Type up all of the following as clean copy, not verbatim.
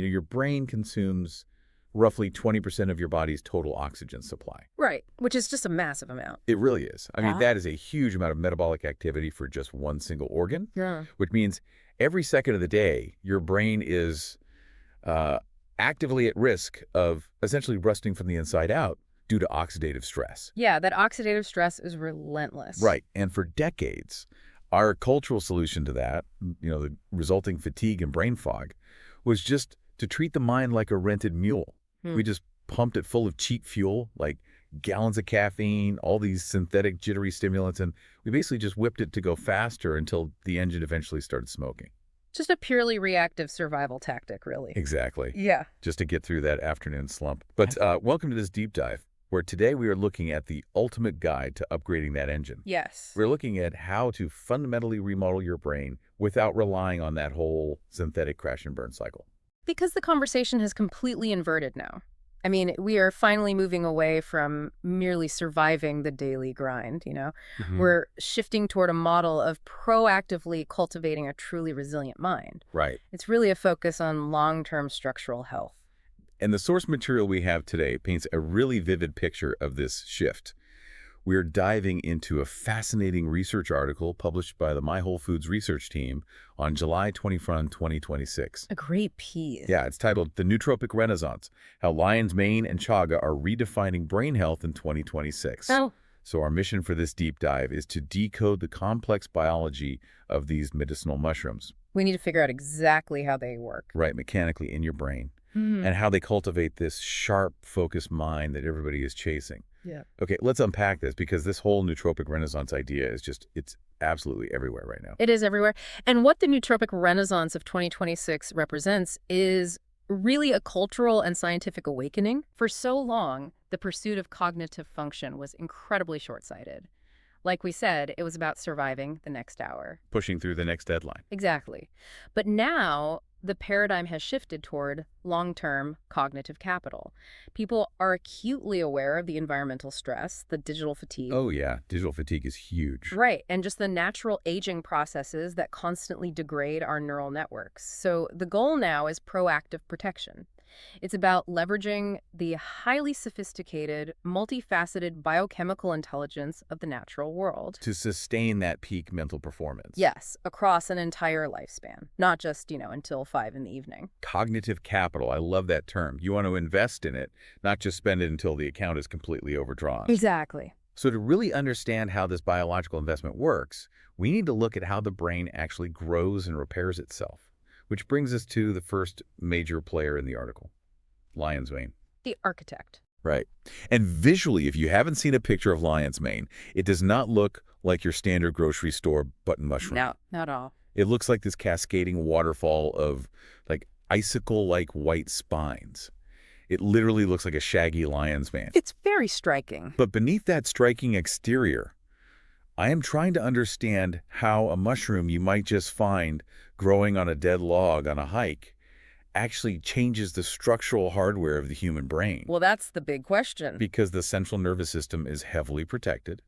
Your brain consumes roughly 20% of your body's total oxygen supply. Right, which is just a massive amount. It really is. I mean, Yeah. that is a huge amount of metabolic activity for just one single organ, Yeah. which means every second of the day, your brain is actively at risk of essentially rusting from the inside out due to oxidative stress. Yeah, that oxidative stress is relentless. Right. And for decades, our cultural solution to that, the resulting fatigue and brain fog, was just to treat the mind like a rented mule. We just pumped it full of cheap fuel, like gallons of caffeine, all these synthetic jittery stimulants, and we basically just whipped it to go faster until the engine eventually started smoking. Just a purely reactive survival tactic, really. Exactly. Yeah. Just to get through that afternoon slump. But welcome to this deep dive, where today we are looking at the ultimate guide to upgrading that engine. Yes. We're looking at how to fundamentally remodel your brain without relying on that whole synthetic crash and burn cycle. Because the conversation has completely inverted now. I mean, we are finally moving away from merely surviving the daily grind, We're shifting toward a model of proactively cultivating a truly resilient mind. Right. It's really a focus on long-term structural health. And the source material we have today paints a really vivid picture of this shift. We're diving into a fascinating research article published by the My Whole Foods research team on July 21, 2026. A great piece. Yeah, it's titled The Nootropic Renaissance, How Lion's Mane and Chaga Are Redefining Brain Health in 2026. Oh. So our mission for this deep dive is to decode the complex biology of these medicinal mushrooms. We need to figure out exactly how they work. Right, mechanically in your brain. And how they cultivate this sharp, focused mind that everybody is chasing. Yeah. Okay, let's unpack this because this whole nootropic renaissance idea is it's absolutely everywhere right now. It is everywhere. And what the nootropic renaissance of 2026 represents is really a cultural and scientific awakening. For so long, the pursuit of cognitive function was incredibly short-sighted. Like we said, it was about surviving the next hour. Pushing through the next deadline. Exactly. But now the paradigm has shifted toward long-term cognitive capital. People are acutely aware of the environmental stress, the digital fatigue. Oh yeah, digital fatigue is huge. Right, and just the natural aging processes that constantly degrade our neural networks. So the goal now is proactive protection. It's about leveraging the highly sophisticated, multifaceted biochemical intelligence of the natural world. To sustain that peak mental performance. Yes, across an entire lifespan, not just, until 5 in the evening. Cognitive capital, I love that term. You want to invest in it, not just spend it until the account is completely overdrawn. Exactly. So to really understand how this biological investment works, we need to look at how the brain actually grows and repairs itself. Which brings us to the first major player in the article, lion's mane. The architect. Right. And visually, if you haven't seen a picture of lion's mane, it does not look like your standard grocery store button mushroom. No, not at all. It looks like this cascading waterfall of like icicle-like white spines. It literally looks like a shaggy lion's mane. It's very striking. But beneath that striking exterior, I am trying to understand how a mushroom you might just find growing on a dead log on a hike actually changes the structural hardware of the human brain. Well, that's the big question. Because the central nervous system is heavily protected.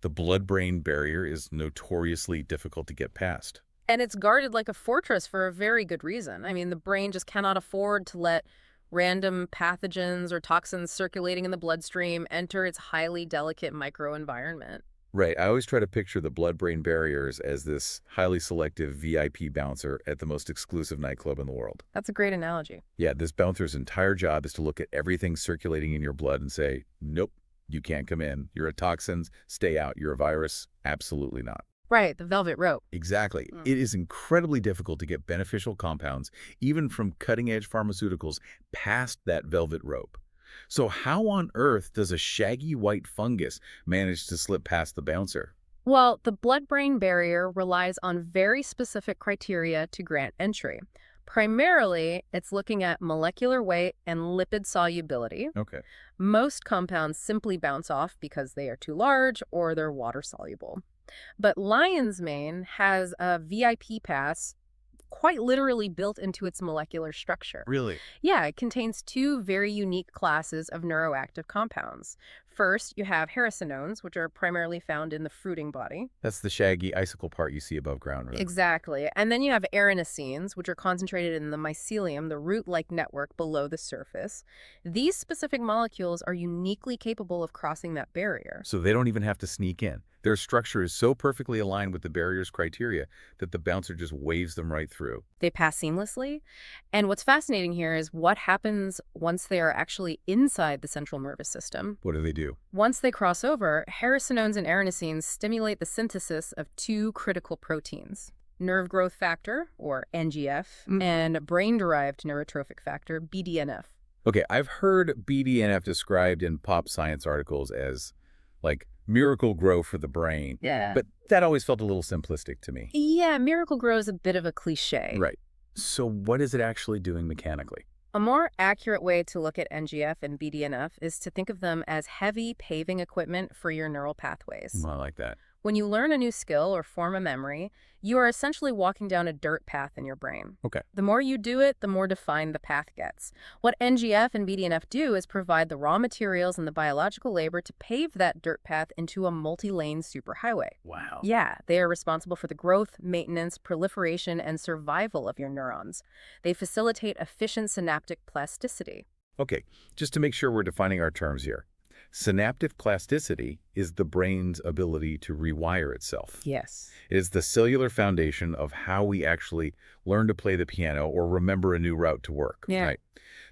The blood-brain barrier is notoriously difficult to get past. And it's guarded like a fortress for a very good reason. I mean, the brain just cannot afford to let random pathogens or toxins circulating in the bloodstream enter its highly delicate microenvironment. Right. I always try to picture the blood-brain barriers as this highly selective VIP bouncer at the most exclusive nightclub in the world. That's a great analogy. Yeah, this bouncer's entire job is to look at everything circulating in your blood and say, nope, you can't come in. You're a toxins, stay out. You're a virus, absolutely not. Right, the velvet rope. Exactly. It is incredibly difficult to get beneficial compounds, even from cutting-edge pharmaceuticals, past that velvet rope. So how on earth does a shaggy white fungus manage to slip past the bouncer? Well, the blood-brain barrier relies on very specific criteria to grant entry. Primarily, it's looking at molecular weight and lipid solubility. Okay. Most compounds simply bounce off because they are too large or they're water-soluble. But lion's mane has a VIP pass quite literally built into its molecular structure. Really? Yeah, it contains two very unique classes of neuroactive compounds. First, you have hericenones, which are primarily found in the fruiting body. That's the shaggy icicle part you see above ground, right? Exactly. And then you have erinacines, which are concentrated in the mycelium, the root-like network below the surface. These specific molecules are uniquely capable of crossing that barrier. So they don't even have to sneak in. Their structure is so perfectly aligned with the barrier's criteria that the bouncer just waves them right through. They pass seamlessly. And what's fascinating here is what happens once they are actually inside the central nervous system. What do they do? Once they cross over, hericenones and erinacines stimulate the synthesis of two critical proteins: nerve growth factor, or NGF, and brain-derived neurotrophic factor, BDNF. Okay, I've heard BDNF described in pop science articles as, like, miracle grow for the brain. Yeah. But that always felt a little simplistic to me. Yeah, miracle grow is a bit of a cliche. Right. So what is it actually doing mechanically? A more accurate way to look at NGF and BDNF is to think of them as heavy paving equipment for your neural pathways. I like that. When you learn a new skill or form a memory, you are essentially walking down a dirt path in your brain. Okay. The more you do it, the more defined the path gets. What NGF and BDNF do is provide the raw materials and the biological labor to pave that dirt path into a multi-lane superhighway. Wow. Yeah, they are responsible for the growth, maintenance, proliferation, and survival of your neurons. They facilitate efficient synaptic plasticity. Okay, just to make sure we're defining our terms here. Synaptic plasticity is the brain's ability to rewire itself. Yes. It is the cellular foundation of how we actually learn to play the piano or remember a new route to work. Yeah. Right?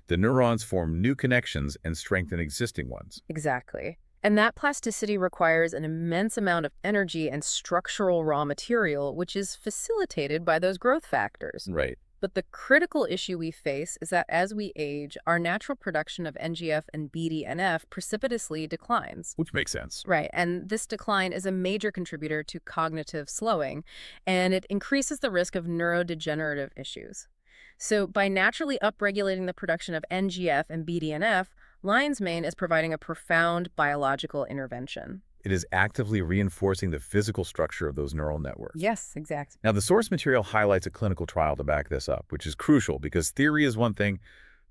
The neurons form new connections and strengthen existing ones. Exactly. And that plasticity requires an immense amount of energy and structural raw material, which is facilitated by those growth factors. Right. But the critical issue we face is that as we age, our natural production of NGF and BDNF precipitously declines. Which makes sense. Right, and this decline is a major contributor to cognitive slowing, and it increases the risk of neurodegenerative issues. So by naturally upregulating the production of NGF and BDNF, lion's mane is providing a profound biological intervention. It is actively reinforcing the physical structure of those neural networks. Yes, exactly. Now, the source material highlights a clinical trial to back this up, which is crucial because theory is one thing,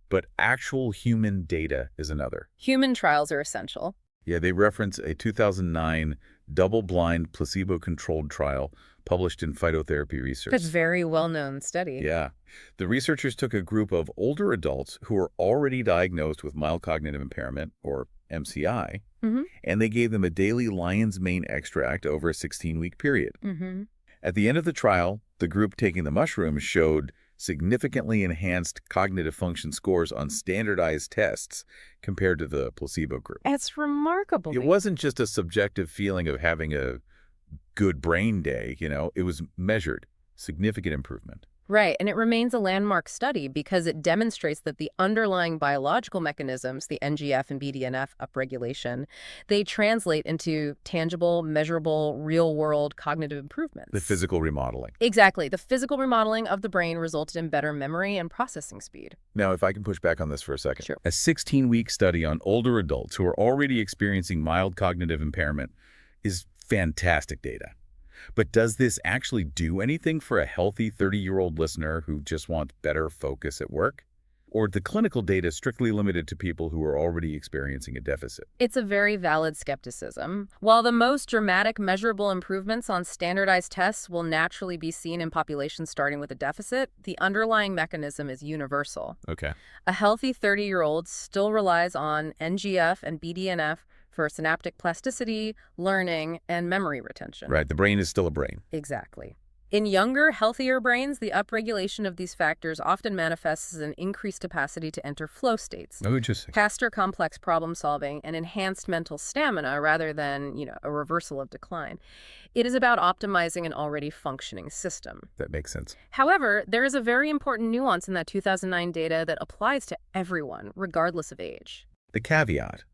but actual human data is another. Human trials are essential. Yeah, they reference a 2009 double-blind, placebo-controlled trial published in Phytotherapy Research. That's a very well-known study. Yeah. The researchers took a group of older adults who were already diagnosed with mild cognitive impairment, or MCI, and they gave them a daily lion's mane extract over a 16-week period. At the end of the trial, the group taking the mushrooms showed significantly enhanced cognitive function scores on standardized tests compared to the placebo group. That's remarkable. It wasn't just a subjective feeling of having a good brain day, it was measured. Significant improvement. Right, and it remains a landmark study because it demonstrates that the underlying biological mechanisms, the NGF and BDNF upregulation, they translate into tangible, measurable, real-world cognitive improvements. The physical remodeling. Exactly. The physical remodeling of the brain resulted in better memory and processing speed. Now, if I can push back on this for a second. Sure. A 16-week study on older adults who are already experiencing mild cognitive impairment is fantastic data. But does this actually do anything for a healthy 30-year-old listener who just wants better focus at work? Or the clinical data strictly limited to people who are already experiencing a deficit? It's a very valid skepticism. While the most dramatic measurable improvements on standardized tests will naturally be seen in populations starting with a deficit, the underlying mechanism is universal. Okay. A healthy 30-year-old still relies on NGF and BDNF for synaptic plasticity, learning, and memory retention. Right. The brain is still a brain. Exactly. In younger, healthier brains, the upregulation of these factors often manifests as an increased capacity to enter flow states, Oh, interesting. faster complex problem solving, and enhanced mental stamina rather than, a reversal of decline. It is about optimizing an already functioning system. That makes sense. However, there is a very important nuance in that 2009 data that applies to everyone, regardless of age. The caveat.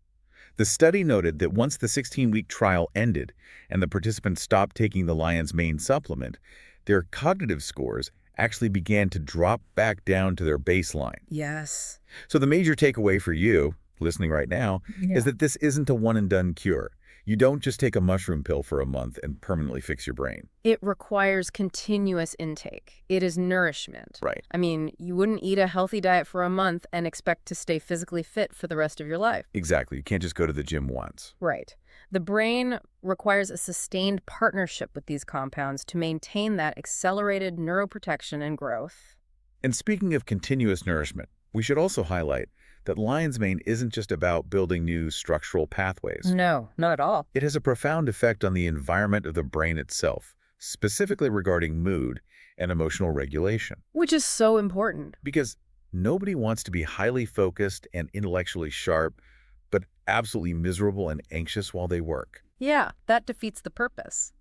The study noted that once the 16-week trial ended and the participants stopped taking the lion's mane supplement, their cognitive scores actually began to drop back down to their baseline. Yes. So the major takeaway for you, listening right now, is that this isn't a one-and-done cure. You don't just take a mushroom pill for a month and permanently fix your brain. It requires continuous intake. It is nourishment. Right. I mean, you wouldn't eat a healthy diet for a month and expect to stay physically fit for the rest of your life. Exactly. You can't just go to the gym once. Right. The brain requires a sustained partnership with these compounds to maintain that accelerated neuroprotection and growth. And speaking of continuous nourishment, we should also highlight that lion's mane isn't just about building new structural pathways. No, not at all. It has a profound effect on the environment of the brain itself, specifically regarding mood and emotional regulation. Which is so important. Because nobody wants to be highly focused and intellectually sharp, but absolutely miserable and anxious while they work. Yeah, that defeats the purpose.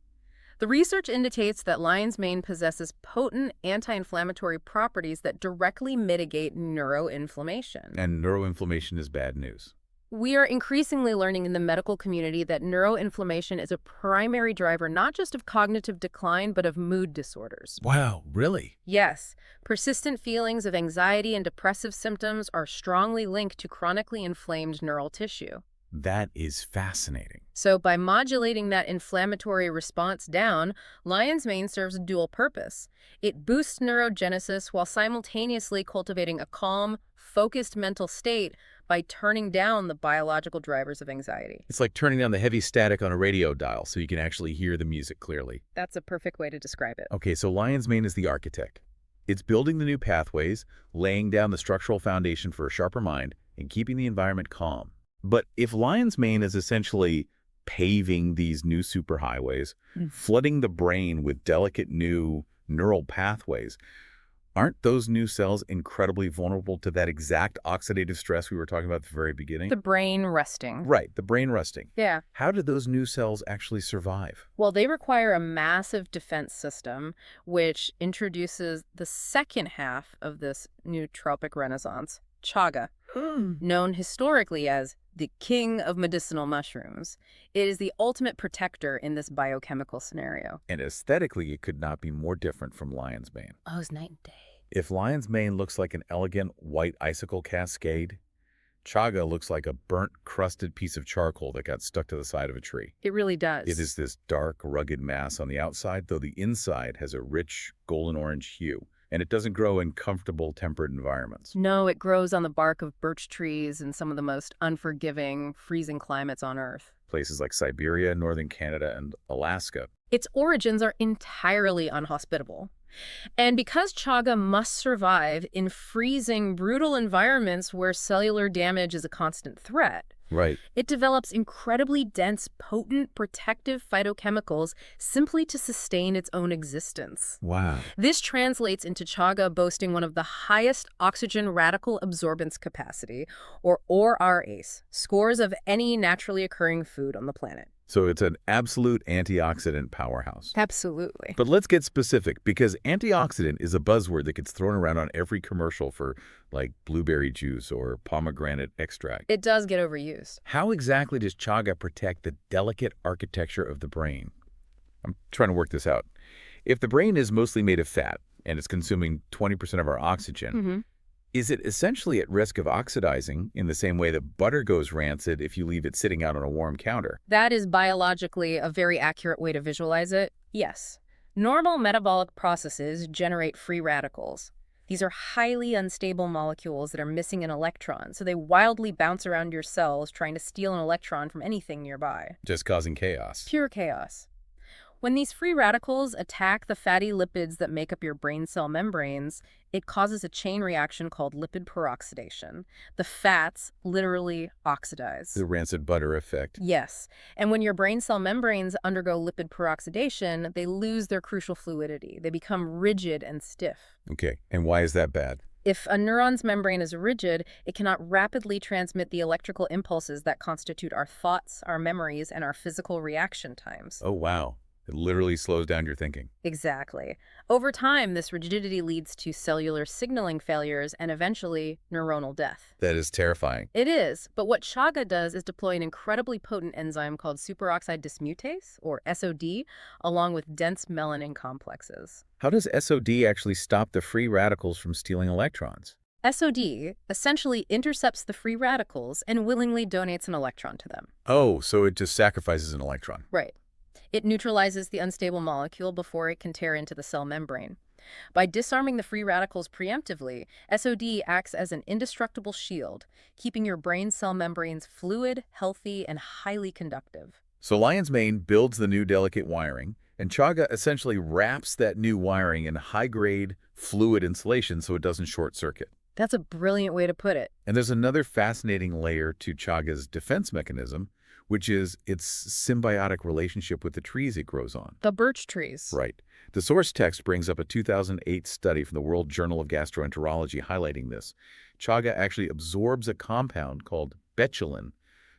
The research indicates that lion's mane possesses potent anti-inflammatory properties that directly mitigate neuroinflammation. And neuroinflammation is bad news. We are increasingly learning in the medical community that neuroinflammation is a primary driver not just of cognitive decline, but of mood disorders. Wow, really? Yes, persistent feelings of anxiety and depressive symptoms are strongly linked to chronically inflamed neural tissue. That is fascinating. So by modulating that inflammatory response down, lion's mane serves a dual purpose. It boosts neurogenesis while simultaneously cultivating a calm, focused mental state by turning down the biological drivers of anxiety. It's like turning down the heavy static on a radio dial so you can actually hear the music clearly. That's a perfect way to describe it. Okay, so lion's mane is the architect. It's building the new pathways, laying down the structural foundation for a sharper mind, and keeping the environment calm. But if lion's mane is essentially paving these new superhighways, flooding the brain with delicate new neural pathways, aren't those new cells incredibly vulnerable to that exact oxidative stress we were talking about at the very beginning? The brain resting. Right, the brain rusting. Yeah. How do those new cells actually survive? Well, they require a massive defense system, which introduces the second half of this nootropic renaissance, Chaga, known historically as the king of medicinal mushrooms. It is the ultimate protector in this biochemical scenario. And aesthetically, it could not be more different from lion's mane. Oh, it's night and day. If lion's mane looks like an elegant white icicle cascade, chaga looks like a burnt, crusted piece of charcoal that got stuck to the side of a tree. It really does. It is this dark, rugged mass on the outside, though the inside has a rich, golden-orange hue. And it doesn't grow in comfortable, temperate environments. No, it grows on the bark of birch trees in some of the most unforgiving, freezing climates on Earth. Places like Siberia, northern Canada, and Alaska. Its origins are entirely unhospitable. And because chaga must survive in freezing, brutal environments where cellular damage is a constant threat, Right. it develops incredibly dense, potent, protective phytochemicals simply to sustain its own existence. Wow. This translates into chaga boasting one of the highest oxygen radical absorbance capacity, or ORACE, scores of any naturally occurring food on the planet. So it's an absolute antioxidant powerhouse. Absolutely. But let's get specific, because antioxidant is a buzzword that gets thrown around on every commercial for, like, blueberry juice or pomegranate extract. It does get overused. How exactly does chaga protect the delicate architecture of the brain? I'm trying to work this out. If the brain is mostly made of fat and it's consuming 20% of our oxygen, is it essentially at risk of oxidizing in the same way that butter goes rancid if you leave it sitting out on a warm counter? That is biologically a very accurate way to visualize it. Yes. Normal metabolic processes generate free radicals. These are highly unstable molecules that are missing an electron, so they wildly bounce around your cells trying to steal an electron from anything nearby. Just causing chaos. Pure chaos. When these free radicals attack the fatty lipids that make up your brain cell membranes, it causes a chain reaction called lipid peroxidation. The fats literally oxidize. The rancid butter effect. Yes. And when your brain cell membranes undergo lipid peroxidation, they lose their crucial fluidity. They become rigid and stiff. Okay, and why is that bad? If a neuron's membrane is rigid, it cannot rapidly transmit the electrical impulses that constitute our thoughts, our memories, and our physical reaction times. Oh, wow. It literally slows down your thinking. Exactly. Over time, this rigidity leads to cellular signaling failures and eventually neuronal death. That is terrifying. It is, but what chaga does is deploy an incredibly potent enzyme called superoxide dismutase, or SOD, along with dense melanin complexes. How does SOD actually stop the free radicals from stealing electrons? SOD essentially intercepts the free radicals and willingly donates an electron to them. Oh, so it just sacrifices an electron. Right. It neutralizes the unstable molecule before it can tear into the cell membrane. By disarming the free radicals preemptively, SOD acts as an indestructible shield, keeping your brain cell membranes fluid, healthy, and highly conductive. So lion's mane builds the new delicate wiring, and chaga essentially wraps that new wiring in high-grade fluid insulation so it doesn't short-circuit. That's a brilliant way to put it. And there's another fascinating layer to chaga's defense mechanism, which is its symbiotic relationship with the trees it grows on. The birch trees. Right. The source text brings up a 2008 study from the World Journal of Gastroenterology highlighting this. Chaga actually absorbs a compound called betulin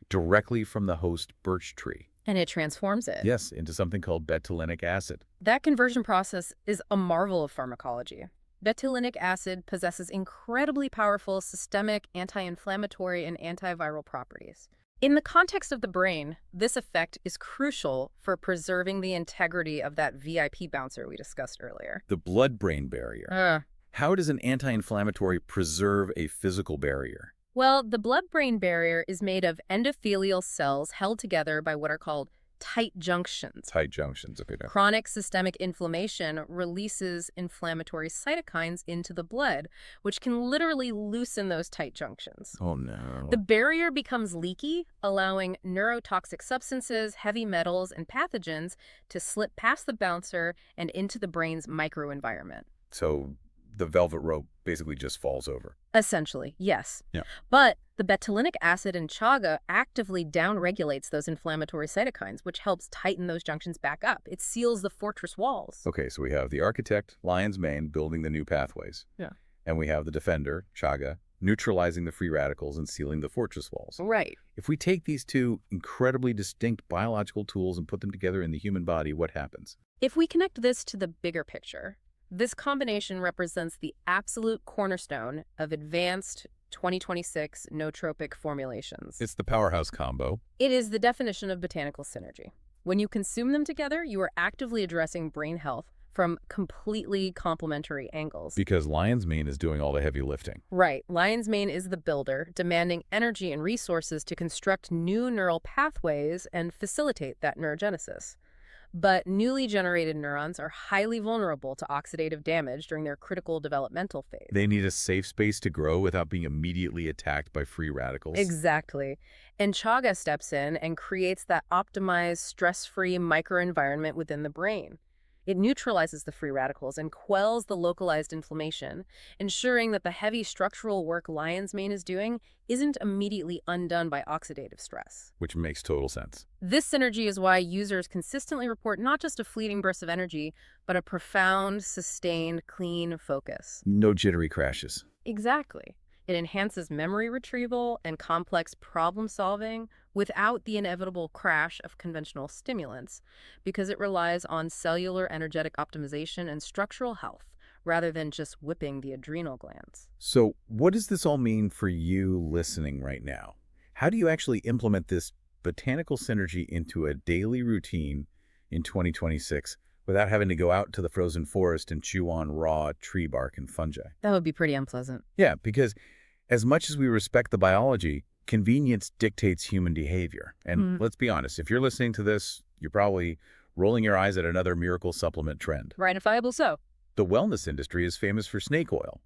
directly from the host birch tree. And it transforms it. Yes, into something called betulinic acid. That conversion process is a marvel of pharmacology. Betulinic acid possesses incredibly powerful systemic anti-inflammatory and antiviral properties. In the context of the brain, this effect is crucial for preserving the integrity of that VIP bouncer we discussed earlier. The blood-brain barrier. How does an anti-inflammatory preserve a physical barrier? Well, the blood-brain barrier is made of endothelial cells held together by what are called tight junctions. Tight junctions, okay. Chronic systemic inflammation releases inflammatory cytokines into the blood, which can literally loosen those tight junctions. Oh, no. The barrier becomes leaky, allowing neurotoxic substances, heavy metals, and pathogens to slip past the bouncer and into the brain's microenvironment. So the velvet rope basically just falls over. Essentially, yes. Yeah. But the betulinic acid in chaga actively downregulates those inflammatory cytokines, which helps tighten those junctions back up. It seals the fortress walls. Okay, so we have the architect, lion's mane, building the new pathways. Yeah. And we have the defender, chaga, neutralizing the free radicals and sealing the fortress walls. Right. If we take these two incredibly distinct biological tools and put them together in the human body, what happens? If we connect this to the bigger picture, this combination represents the absolute cornerstone of advanced 2026 nootropic formulations. It's the powerhouse combo. It is the definition of botanical synergy. When you consume them together, you are actively addressing brain health from completely complementary angles. Because lion's mane is doing all the heavy lifting. Right. Lion's mane is the builder, demanding energy and resources to construct new neural pathways and facilitate that neurogenesis. But newly generated neurons are highly vulnerable to oxidative damage during their critical developmental phase. They need a safe space to grow without being immediately attacked by free radicals. Exactly. And chaga steps in and creates that optimized, stress-free microenvironment within the brain. It neutralizes the free radicals and quells the localized inflammation, ensuring that the heavy structural work lion's mane is doing isn't immediately undone by oxidative stress. Which makes total sense. This synergy is why users consistently report not just a fleeting burst of energy, but a profound, sustained, clean focus. No jittery crashes. Exactly. It enhances memory retrieval and complex problem solving without the inevitable crash of conventional stimulants, because it relies on cellular energetic optimization and structural health, rather than just whipping the adrenal glands. So what does this all mean for you listening right now? How do you actually implement this botanical synergy into a daily routine in 2026 without having to go out to the frozen forest and chew on raw tree bark and fungi? That would be pretty unpleasant. Yeah, because as much as we respect the biology, convenience dictates human behavior. And let's be honest, if you're listening to this, you're probably rolling your eyes at another miracle supplement trend. Rightfiable so. The wellness industry is famous for snake oil.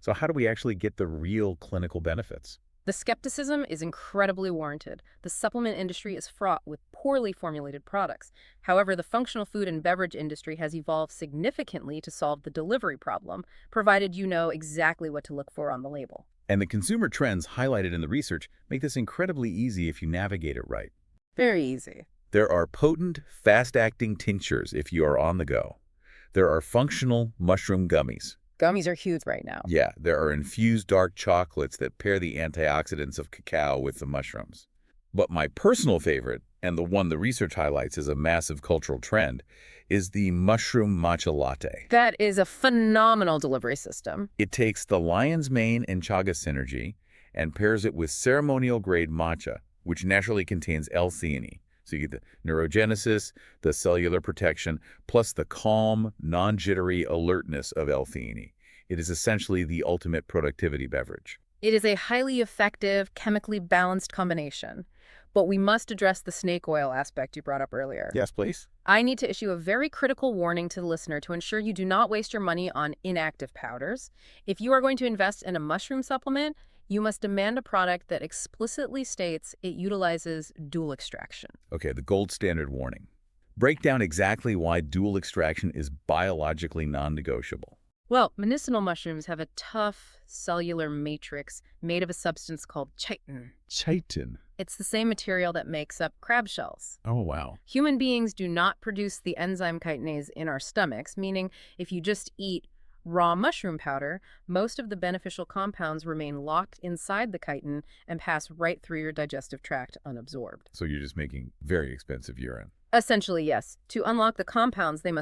So how do we actually get the real clinical benefits? The skepticism is incredibly warranted. The supplement industry is fraught with poorly formulated products. However, the functional food and beverage industry has evolved significantly to solve the delivery problem, provided you know exactly what to look for on the label. And the consumer trends highlighted in the research make this incredibly easy if you navigate it right. Very easy. There are potent, fast-acting tinctures if you are on the go. There are functional mushroom gummies. Gummies are huge right now. Yeah, there are infused dark chocolates that pair the antioxidants of cacao with the mushrooms. But my personal favorite, and the one the research highlights as a massive cultural trend, is the mushroom matcha latte. That is a phenomenal delivery system. It takes the lion's mane and chaga synergy and pairs it with ceremonial-grade matcha, which naturally contains L-theanine. So you get the neurogenesis, the cellular protection, plus the calm, non-jittery alertness of L-theanine. It is essentially the ultimate productivity beverage. It is a highly effective, chemically balanced combination. But we must address the snake oil aspect you brought up earlier. Yes, please. I need to issue a very critical warning to the listener to ensure you do not waste your money on inactive powders. If you are going to invest in a mushroom supplement, you must demand a product that explicitly states it utilizes dual extraction. Okay, the gold standard warning. Break down exactly why dual extraction is biologically non-negotiable. Well, medicinal mushrooms have a tough cellular matrix made of a substance called chitin. Chitin. It's the same material that makes up crab shells. Oh, wow. Human beings do not produce the enzyme chitinase in our stomachs, meaning if you just eat raw mushroom powder, most of the beneficial compounds remain locked inside the chitin and pass right through your digestive tract unabsorbed. So you're just making very expensive urine. Essentially, yes. To unlock the compounds, they must